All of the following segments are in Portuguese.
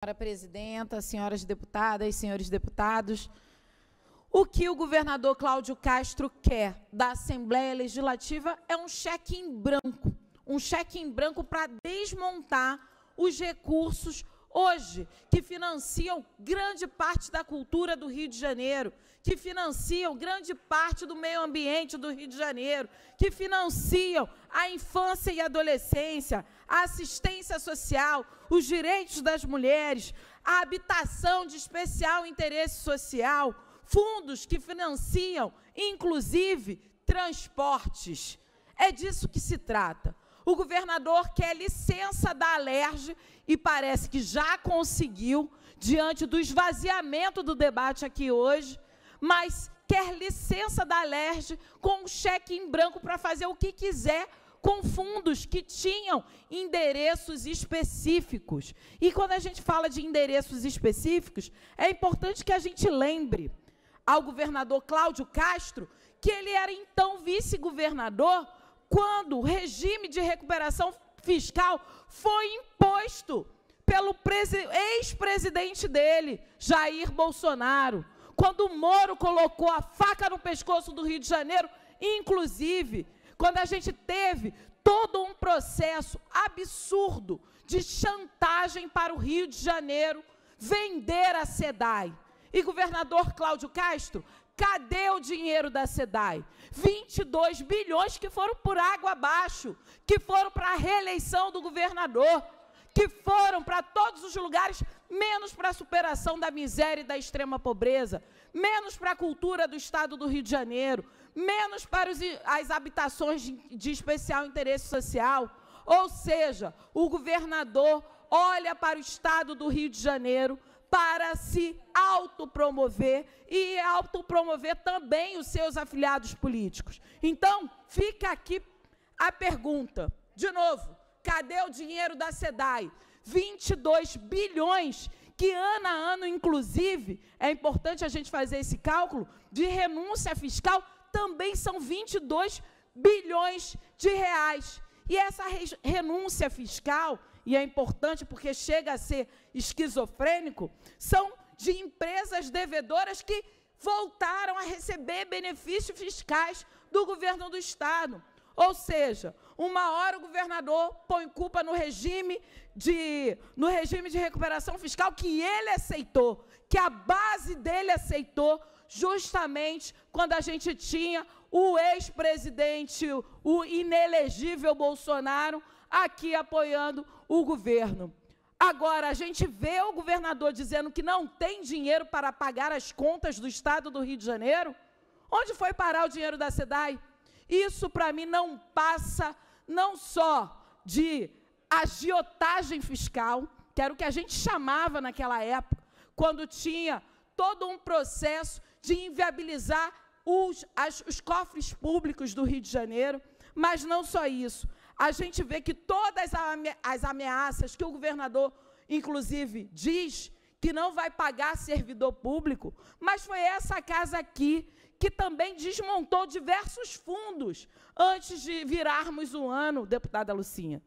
Senhora presidenta, senhoras deputadas, senhores deputados, o que o governador Cláudio Castro quer da Assembleia Legislativa é um cheque em branco para desmontar os recursos hoje, que financiam grande parte da cultura do Rio de Janeiro, que financiam grande parte do meio ambiente do Rio de Janeiro, que financiam a infância e adolescência, a assistência social, os direitos das mulheres, a habitação de especial interesse social, fundos que financiam, inclusive, transportes. É disso que se trata. O governador quer licença da Alerj e parece que já conseguiu, diante do esvaziamento do debate aqui hoje, mas quer licença da Alerj com um cheque em branco para fazer o que quiser com fundos que tinham endereços específicos. E quando a gente fala de endereços específicos, é importante que a gente lembre ao governador Cláudio Castro que ele era então vice-governador quando o regime de recuperação fiscal foi imposto pelo ex-presidente dele, Jair Bolsonaro, quando o Moro colocou a faca no pescoço do Rio de Janeiro, inclusive, quando a gente teve todo um processo absurdo de chantagem para o Rio de Janeiro vender a SEDAI. E, governador Cláudio Castro, cadê o dinheiro da SEDAI? 22 bilhões que foram por água abaixo, que foram para a reeleição do governador, que foram para todos os lugares, menos para a superação da miséria e da extrema pobreza, menos para a cultura do estado do Rio de Janeiro, menos para as habitações de especial interesse social. Ou seja, o governador olha para o estado do Rio de Janeiro para se autopromover e autopromover também os seus afiliados políticos. Então, fica aqui a pergunta, de novo, cadê o dinheiro da SEDAI? 22 bilhões, que ano a ano, inclusive, é importante a gente fazer esse cálculo, de renúncia fiscal, também são 22 bilhões de reais. E essa renúncia fiscal, e é importante porque chega a ser esquizofrênico, são de empresas devedoras que voltaram a receber benefícios fiscais do governo do Estado. Ou seja, uma hora o governador põe culpa no regime de recuperação fiscal que ele aceitou, que a base dele aceitou, justamente quando a gente tinha o ex-presidente, o inelegível Bolsonaro, aqui apoiando o governo. Agora, a gente vê o governador dizendo que não tem dinheiro para pagar as contas do Estado do Rio de Janeiro. Onde foi parar o dinheiro da SEDAI? Isso, para mim, não passa não só de agiotagem fiscal, que era o que a gente chamava naquela época, quando tinha todo um processo de inviabilizar os cofres públicos do Rio de Janeiro, mas não só isso. A gente vê que todas as ameaças que o governador, inclusive, diz que não vai pagar servidor público, mas foi essa casa aqui que também desmontou diversos fundos antes de virarmos o ano, deputada Lucinha.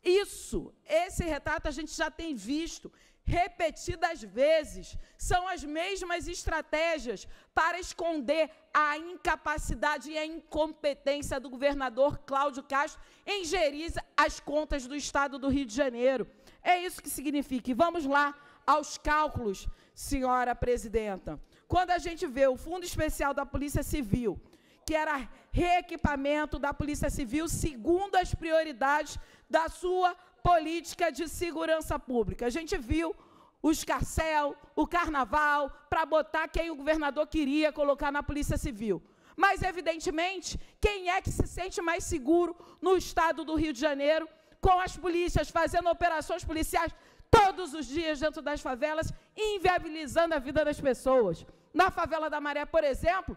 Esse retrato a gente já tem visto repetidas vezes. São as mesmas estratégias para esconder a incapacidade e a incompetência do governador Cláudio Castro em gerir as contas do Estado do Rio de Janeiro. É isso que significa. E vamos lá aos cálculos, senhora presidenta. Quando a gente vê o Fundo Especial da Polícia Civil, que era reequipamento da Polícia Civil segundo as prioridades da sua política de segurança pública. A gente viu o escarcéu, o carnaval, para botar quem o governador queria colocar na Polícia Civil. Mas, evidentemente, quem é que se sente mais seguro no estado do Rio de Janeiro, com as polícias fazendo operações policiais todos os dias dentro das favelas, inviabilizando a vida das pessoas? Na favela da Maré, por exemplo,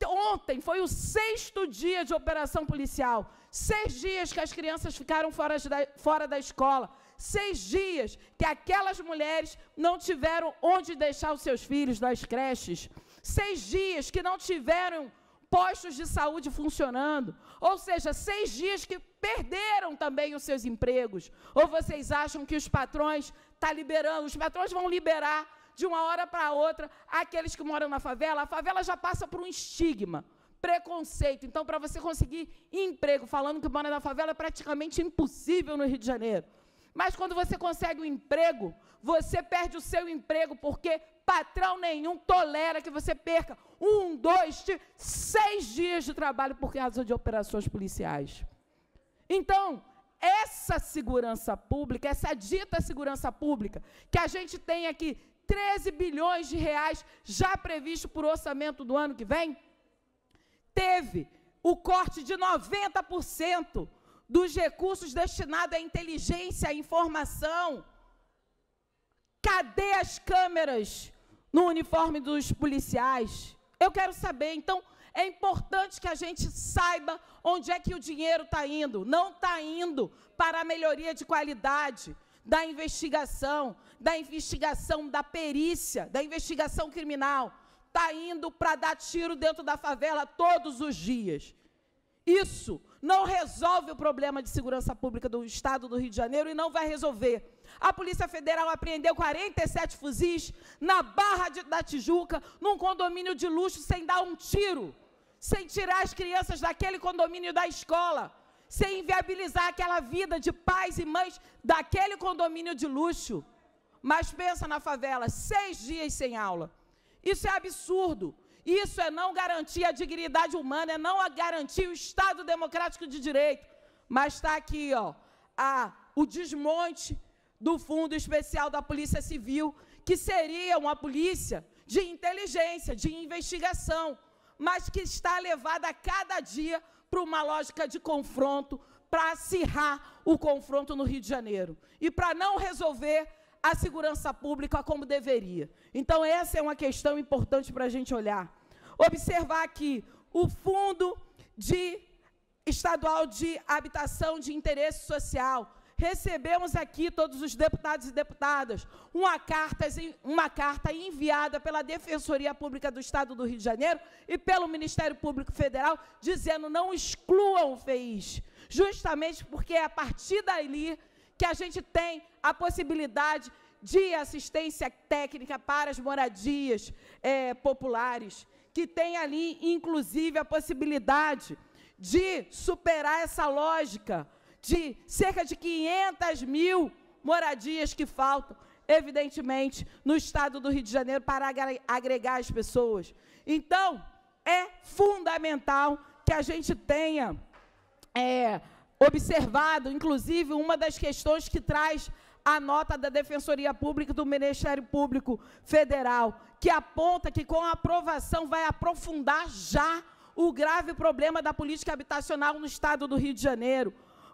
ontem foi o 6º dia de operação policial, 6 dias que as crianças ficaram fora da escola, 6 dias que aquelas mulheres não tiveram onde deixar os seus filhos nas creches, 6 dias que não tiveram postos de saúde funcionando, ou seja, 6 dias que perderam também os seus empregos. Ou vocês acham que os patrões estar liberando, os patrões vão liberar de uma hora para outra aqueles que moram na favela. A favela já passa por um estigma, preconceito. Então, para você conseguir emprego, falando que mora na favela, é praticamente impossível no Rio de Janeiro. Mas quando você consegue um emprego, você perde o seu emprego, porque patrão nenhum tolera que você perca 1, 2, 6 dias de trabalho por causa de operações policiais. Então, essa segurança pública, essa dita segurança pública, que a gente tem aqui 13 bilhões de reais já previsto por orçamento do ano que vem, teve o corte de 90% dos recursos destinados à inteligência, à informação. Cadê as câmeras no uniforme dos policiais? Eu quero saber. Então, é importante que a gente saiba onde é que o dinheiro está indo. Não está indo para a melhoria de qualidade da investigação da perícia, da investigação criminal. Está indo para dar tiro dentro da favela todos os dias. Isso não resolve o problema de segurança pública do Estado do Rio de Janeiro e não vai resolver. A Polícia Federal apreendeu 47 fuzis na Barra da Tijuca, num condomínio de luxo, sem dar um tiro, sem tirar as crianças daquele condomínio da escola, sem inviabilizar aquela vida de pais e mães daquele condomínio de luxo. Mas pensa na favela, 6 dias sem aula. Isso é absurdo. Isso é não garantir a dignidade humana, é não garantir o Estado democrático de direito. Mas está aqui, ó, o desmonte do Fundo Especial da Polícia Civil, que seria uma polícia de inteligência, de investigação, mas que está levada a cada dia para uma lógica de confronto, para acirrar o confronto no Rio de Janeiro e para não resolver a segurança pública como deveria. Então, essa é uma questão importante para a gente olhar. Observar aqui o Fundo Estadual de Habitação de Interesse Social. Recebemos aqui, todos os deputados e deputadas, uma carta enviada pela Defensoria Pública do Estado do Rio de Janeiro e pelo Ministério Público Federal, dizendo não excluam o FEIS, justamente porque é a partir dali que a gente tem a possibilidade de assistência técnica para as moradias populares, que tem ali, inclusive, a possibilidade de superar essa lógica de cerca de 500 mil moradias que faltam, evidentemente, no Estado do Rio de Janeiro para agregar as pessoas. Então, é fundamental que a gente tenha observado, inclusive, uma das questões que traz a nota da Defensoria Pública do Ministério Público Federal, que aponta que, com a aprovação, vai aprofundar já o grave problema da política habitacional no Estado do Rio de Janeiro.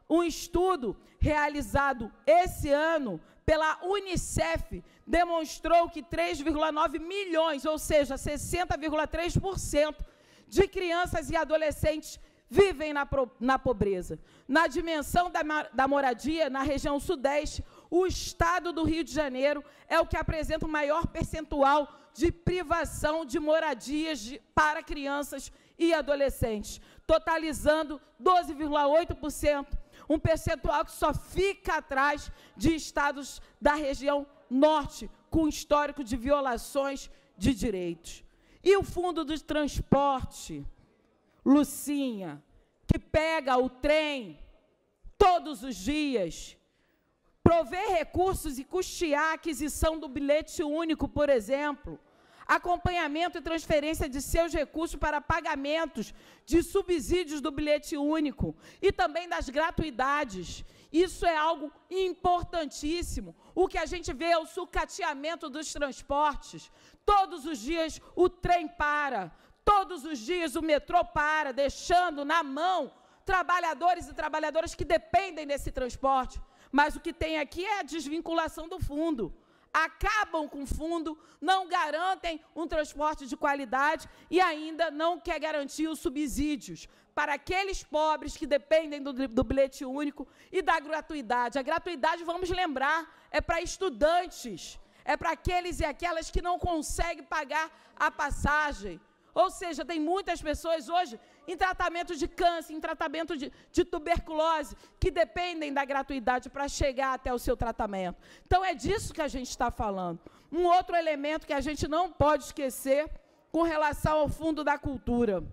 Um estudo realizado esse ano pela Unicef demonstrou que 3,9 milhões, ou seja, 60,3% de crianças e adolescentes vivem na pobreza. Na dimensão da moradia, na região sudeste, o Estado do Rio de Janeiro é o que apresenta o maior percentual de privação de moradias para crianças e adolescentes, totalizando 12,8%, um percentual que só fica atrás de estados da região norte, com histórico de violações de direitos. E o Fundo do Transporte, Lucinha, que pega o trem todos os dias, prover recursos e custear a aquisição do bilhete único, por exemplo, acompanhamento e transferência de seus recursos para pagamentos de subsídios do bilhete único e também das gratuidades. Isso é algo importantíssimo. O que a gente vê é o sucateamento dos transportes. Todos os dias o trem para, todos os dias o metrô para, deixando na mão trabalhadores e trabalhadoras que dependem desse transporte. Mas o que tem aqui é a desvinculação do fundo. Acabam com o fundo, não garantem um transporte de qualidade e ainda não quer garantir os subsídios para aqueles pobres que dependem do bilhete único e da gratuidade. A gratuidade, vamos lembrar, é para estudantes, é para aqueles e aquelas que não conseguem pagar a passagem. Ou seja, tem muitas pessoas hoje em tratamento de câncer, em tratamento de tuberculose, que dependem da gratuidade para chegar até o seu tratamento. Então, é disso que a gente está falando. Um outro elemento que a gente não pode esquecer com relação ao Fundo da Cultura.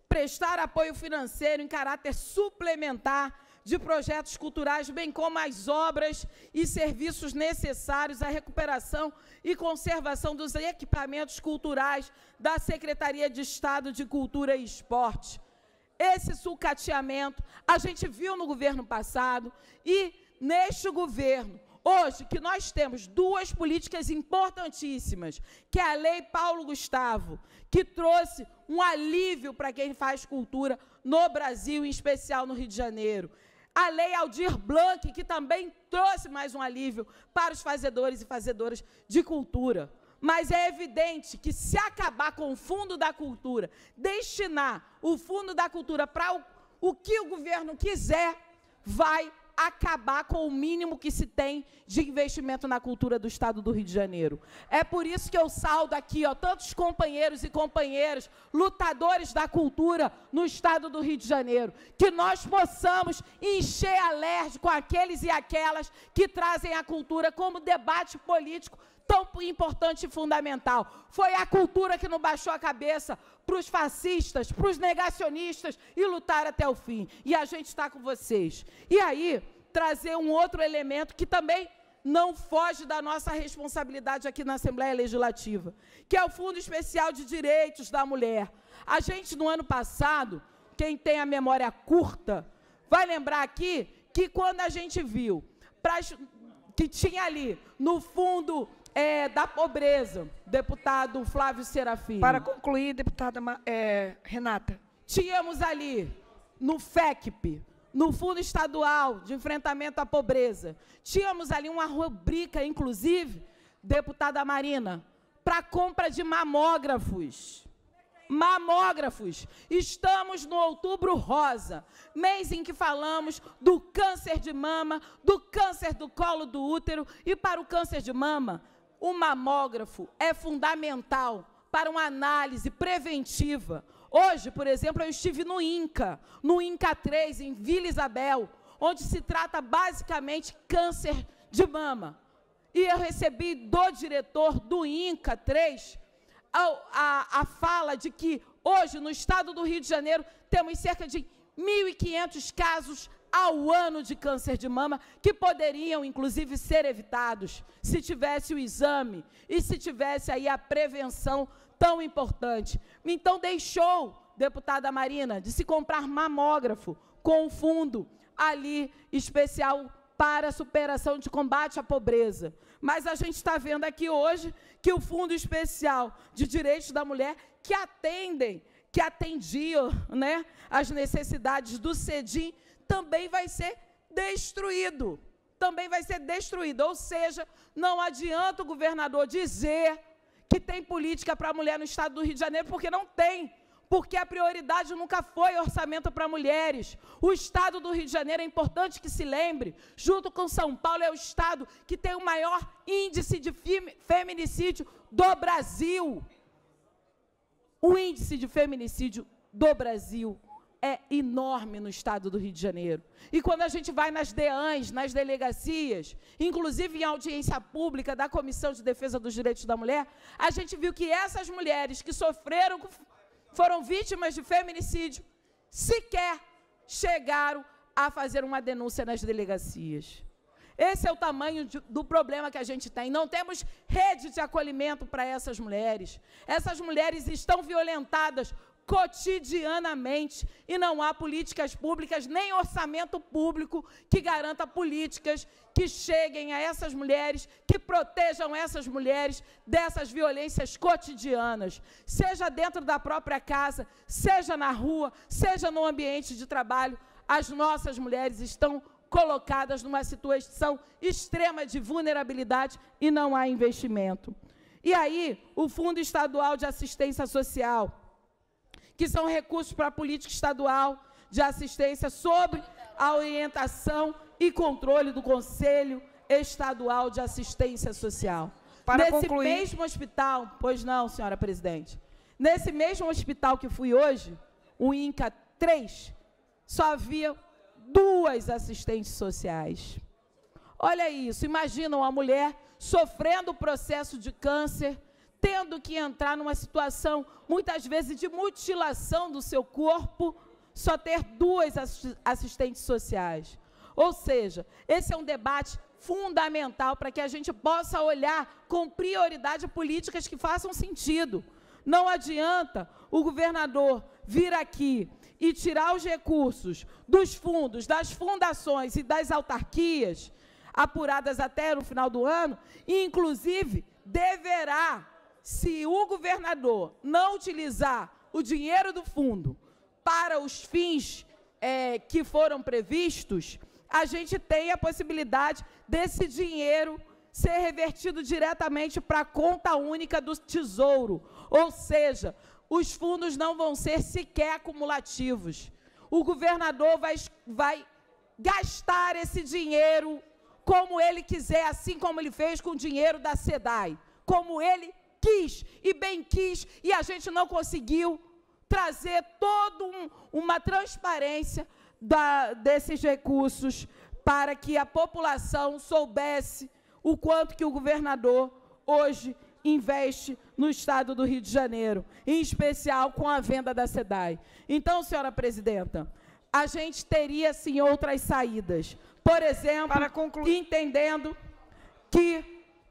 Prestar apoio financeiro em caráter suplementar de projetos culturais, bem como as obras e serviços necessários à recuperação e conservação dos equipamentos culturais da Secretaria de Estado de Cultura e Esporte. Esse sucateamento a gente viu no governo passado e neste governo, hoje, que nós temos duas políticas importantíssimas, que é a Lei Paulo Gustavo, que trouxe um alívio para quem faz cultura no Brasil, em especial no Rio de Janeiro. A Lei Aldir Blanc, que também trouxe mais um alívio para os fazedores e fazedoras de cultura. Mas é evidente que, se acabar com o Fundo da Cultura, destinar o Fundo da Cultura para o que o governo quiser, vai acabar com o mínimo que se tem de investimento na cultura do Estado do Rio de Janeiro. É por isso que eu saldo aqui, tantos companheiros e companheiras, lutadores da cultura no Estado do Rio de Janeiro, que nós possamos encher a LERJ com aqueles e aquelas que trazem a cultura como debate político tão importante e fundamental. Foi a cultura que não baixou a cabeça para os fascistas, para os negacionistas e lutar até o fim. E a gente está com vocês. E aí, trazer um outro elemento que também não foge da nossa responsabilidade aqui na Assembleia Legislativa, que é o Fundo Especial de Direitos da Mulher. A gente, no ano passado, quem tem a memória curta, vai lembrar aqui que quando a gente viu que tinha ali, no fundo da pobreza, deputado Flávio Serafim. Para concluir, deputada Renata. Tínhamos ali, no FECP, no Fundo Estadual de Enfrentamento à Pobreza, tínhamos ali uma rubrica, inclusive, deputada Marina, para compra de mamógrafos. Mamógrafos. Estamos no Outubro Rosa, mês em que falamos do câncer de mama, do câncer do colo do útero, e para o câncer de mama, o mamógrafo é fundamental para uma análise preventiva. Hoje, por exemplo, eu estive no INCA 3, em Vila Isabel, onde se trata basicamente câncer de mama. E eu recebi do diretor do INCA 3 a fala de que hoje, no Estado do Rio de Janeiro, temos cerca de 1.500 casos ao ano de câncer de mama, que poderiam, inclusive, ser evitados se tivesse o exame e se tivesse aí a prevenção tão importante. Então, deixou, deputada Marina, de se comprar mamógrafo com um fundo ali especial para a superação de combate à pobreza. Mas a gente está vendo aqui hoje que o Fundo Especial de Direitos da Mulher, que atendiam, né, as necessidades do CEDIM, também vai ser destruído. Também vai ser destruído. Ou seja, não adianta o governador dizer que tem política para a mulher no Estado do Rio de Janeiro, porque não tem. Porque a prioridade nunca foi orçamento para mulheres. O Estado do Rio de Janeiro, é importante que se lembre, junto com São Paulo, é o Estado que tem o maior índice de feminicídio do Brasil. O índice de feminicídio do Brasil é enorme no Estado do Rio de Janeiro. E quando a gente vai nas DEANs, nas delegacias, inclusive em audiência pública da Comissão de Defesa dos Direitos da Mulher, a gente viu que essas mulheres que foram vítimas de feminicídio, sequer chegaram a fazer uma denúncia nas delegacias. Esse é o tamanho do problema que a gente tem. Não temos rede de acolhimento para essas mulheres. Essas mulheres estão violentadas cotidianamente e não há políticas públicas, nem orçamento público que garanta políticas que cheguem a essas mulheres, que protejam essas mulheres dessas violências cotidianas, seja dentro da própria casa, seja na rua, seja no ambiente de trabalho. As nossas mulheres estão colocadas numa situação extrema de vulnerabilidade e não há investimento. E aí, o Fundo Estadual de Assistência Social, que são recursos para a política estadual de assistência sob a orientação e controle do Conselho Estadual de Assistência Social. Para concluir... mesmo hospital, pois não, senhora presidente, nesse mesmo hospital que fui hoje, o INCA 3, só havia 2 assistentes sociais. Olha isso, imagina uma mulher sofrendo o processo de câncer, tendo que entrar numa situação, muitas vezes, de mutilação do seu corpo, só ter 2 assistentes sociais. Ou seja, esse é um debate fundamental para que a gente possa olhar com prioridade políticas que façam sentido. Não adianta o governador vir aqui e tirar os recursos dos fundos, das fundações e das autarquias, apuradas até no final do ano, e, inclusive, deverá, se o governador não utilizar o dinheiro do fundo para os fins que foram previstos, a gente tem a possibilidade desse dinheiro ser revertido diretamente para a conta única do Tesouro. Ou seja, os fundos não vão ser sequer acumulativos. O governador vai gastar esse dinheiro como ele quiser, assim como ele fez com o dinheiro da SEDAI, como ele quis e bem quis, e a gente não conseguiu trazer toda uma transparência desses recursos para que a população soubesse o quanto que o governador hoje investe no estado do Rio de Janeiro, em especial com a venda da SEDAI. Então, senhora presidenta, a gente teria, sim, outras saídas. Por exemplo, entendendo que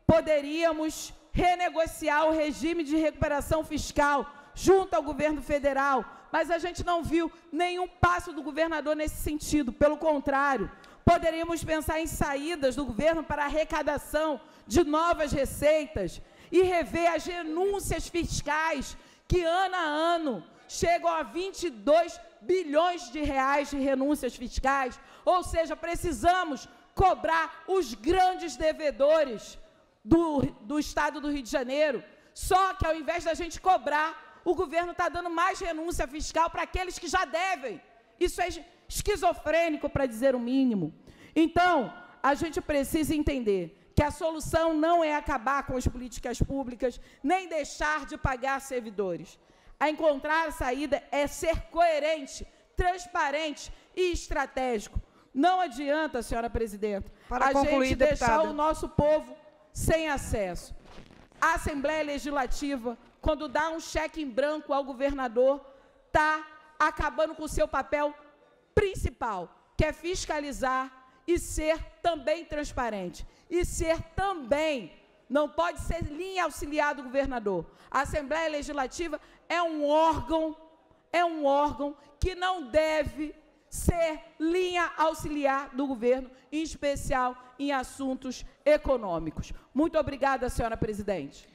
poderíamos renegociar o regime de recuperação fiscal junto ao governo federal, mas a gente não viu nenhum passo do governador nesse sentido. Pelo contrário, poderíamos pensar em saídas do governo para a arrecadação de novas receitas e rever as renúncias fiscais que, ano a ano, chegam a 22 bilhões de reais de renúncias fiscais. Ou seja, precisamos cobrar os grandes devedores do estado do Rio de Janeiro. Só que, ao invés da gente cobrar, o governo está dando mais renúncia fiscal para aqueles que já devem. Isso é esquizofrênico, para dizer o mínimo. Então, a gente precisa entender que a solução não é acabar com as políticas públicas, nem deixar de pagar servidores. A encontrar a saída é ser coerente, transparente e estratégico. Não adianta, senhora presidenta, a gente deixar o nosso povo sem acesso. A Assembleia Legislativa, quando dá um cheque em branco ao governador, está acabando com o seu papel principal, que é fiscalizar e ser também transparente. E ser também, não pode ser linha auxiliar do governador. A Assembleia Legislativa é um órgão que não deve ser linha auxiliar do governo, em especial em assuntos econômicos. Muito obrigada, senhora presidente.